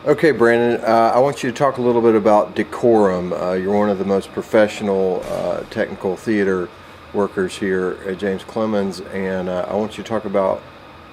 Okay, Brandon, I want you to talk a little bit about decorum. You're one of the most professional technical theater workers here at James Clemens, and I want you to talk about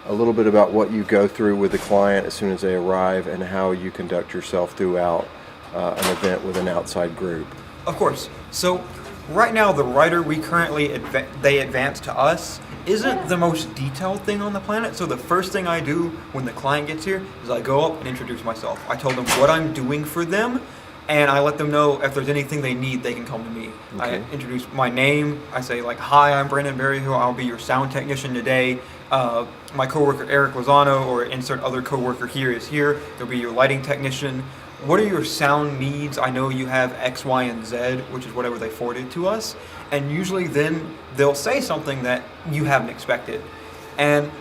a little bit about what you go through with the client as soon as they arrive and how you conduct yourself throughout an event with an outside group. Of course. So right now, the writer we currently they advance to us isn't the most detailed thing on the planet. So the first thing I do when the client gets here is I go up and introduce myself. I tell them what I'm doing for them, and I let them know if there's anything they need, they can come to me. Okay. I introduce my name. I say like, "Hi, I'm Brandon Berryhill. I'll be your sound technician today. My coworker Eric Lozano, or insert other coworker here, is here. They'll be your lighting technician. What are your sound needs? I know you have X, Y, and Z, which is whatever they forwarded to us." And usually then they'll say something that you haven't expected. And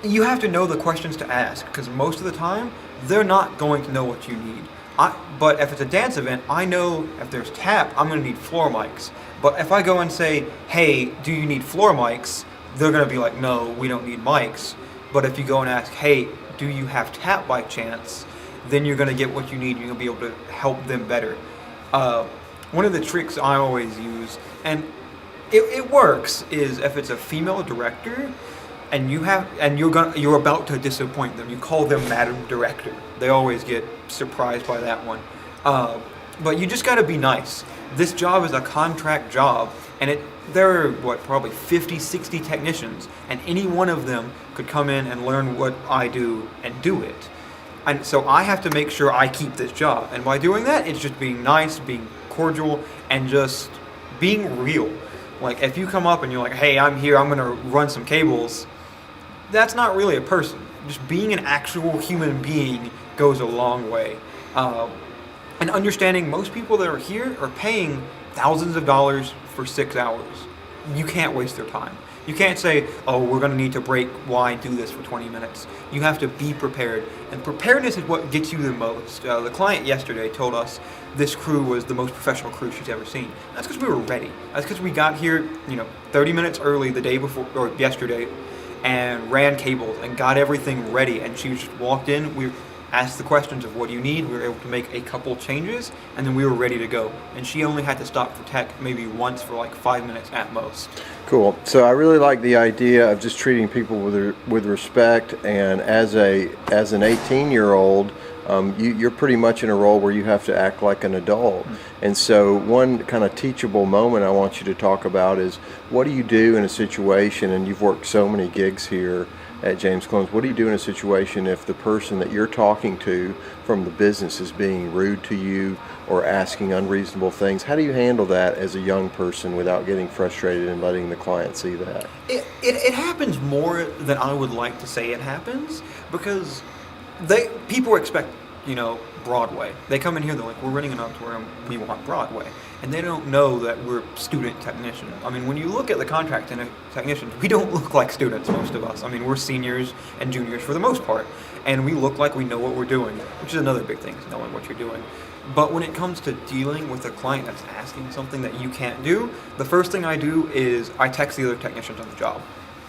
you have to know the questions to ask, because most of the time they're not going to know what you need. But if it's a dance event, I know if there's tap, I'm going to need floor mics. But if I go and say, "Hey, do you need floor mics?" they're going to be like, "No, we don't need mics." But if you go and ask, "Hey, do you have tap by chance?" then you're going to get what you need and you'll be able to help them better. One of the tricks I always use, and it works, is if it's a female director and you're about to disappoint them, you call them Madam Director. They always get surprised by that one. But you just got to be nice. This job is a contract job, and there are probably 50, 60 technicians, and any one of them could come in and learn what I do and do it. And so I have to make sure I keep this job. And by doing that, it's just being nice, being cordial, and just being real. Like if you come up and you're like, "Hey, I'm here, I'm going to run some cables," that's not really a person. Just being an actual human being goes a long way. And understanding most people that are here are paying thousands of dollars for 6 hours. You can't waste their time. You can't say, "Oh, we're going to need to break. Why do this for 20 minutes?" You have to be prepared. And preparedness is what gets you the most. The client yesterday told us this crew was the most professional crew she's ever seen. That's because we were ready. That's because we got here, 30 minutes early the day before, or yesterday, and ran cables and got everything ready. And she just walked in. We asked the questions of, "What do you need?" We were able to make a couple changes, and then we were ready to go. And she only had to stop for tech maybe once for like 5 minutes at most. Cool. So I really like the idea of just treating people with respect. And as an 18-year-old, you're pretty much in a role where you have to act like an adult. And so one kind of teachable moment I want you to talk about is, what do you do in a situation, and you've worked so many gigs here at James Clemens, what do you do in a situation if the person that you're talking to from the business is being rude to you or asking unreasonable things? How do you handle that as a young person without getting frustrated and letting the client see that? It happens more than I would like to say it happens, because people expect, Broadway. They come in here, they're like, "We're renting an auditorium, we want Broadway." And they don't know that we're student technicians. I mean, when you look at the contract technicians, we don't look like students, most of us. I mean, we're seniors and juniors for the most part, and we look like we know what we're doing, which is another big thing, is knowing what you're doing. But when it comes to dealing with a client that's asking something that you can't do, the first thing I do is I text the other technicians on the job.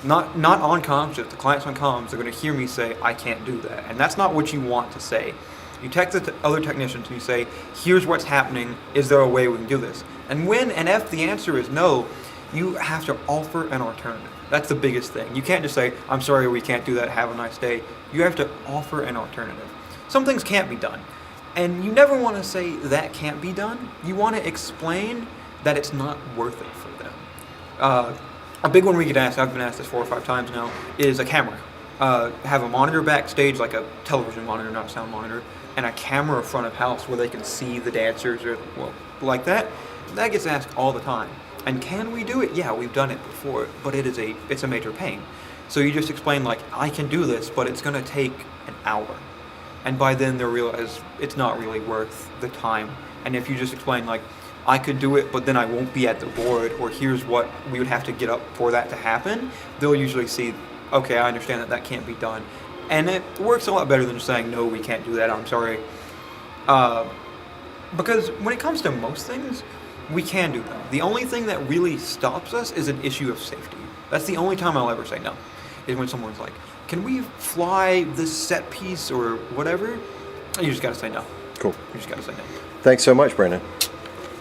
Not on comms, if the client's on comms, they're going to hear me say, "I can't do that." And that's not what you want to say. You text the other technicians and you say, "Here's what's happening. Is there a way we can do this?" And when and if the answer is no, you have to offer an alternative. That's the biggest thing. You can't just say, "I'm sorry, we can't do that. Have a nice day." You have to offer an alternative. Some things can't be done. And you never want to say that can't be done. You want to explain that it's not worth it for them. A big one we get asked, I've been asked this 4 or 5 times now, is a camera. Have a monitor backstage, like a television monitor, not a sound monitor, and a camera front of house where they can see the dancers, or like that. That gets asked all the time. And can we do it? Yeah, we've done it before, but it's a major pain. So you just explain, like, "I can do this, but it's going to take an hour." And by then they'll realize it's not really worth the time. And if you just explain, like, "I could do it, but then I won't be at the board," or "Here's what we would have to get up for that to happen," they'll usually see, "Okay, I understand that can't be done." And it works a lot better than just saying, "No, we can't do that, I'm sorry." Because when it comes to most things, we can do them. The only thing that really stops us is an issue of safety. That's the only time I'll ever say no, is when someone's like, "Can we fly this set piece or whatever?" You just got to say no. Cool. You just got to say no. Thanks so much, Brandon.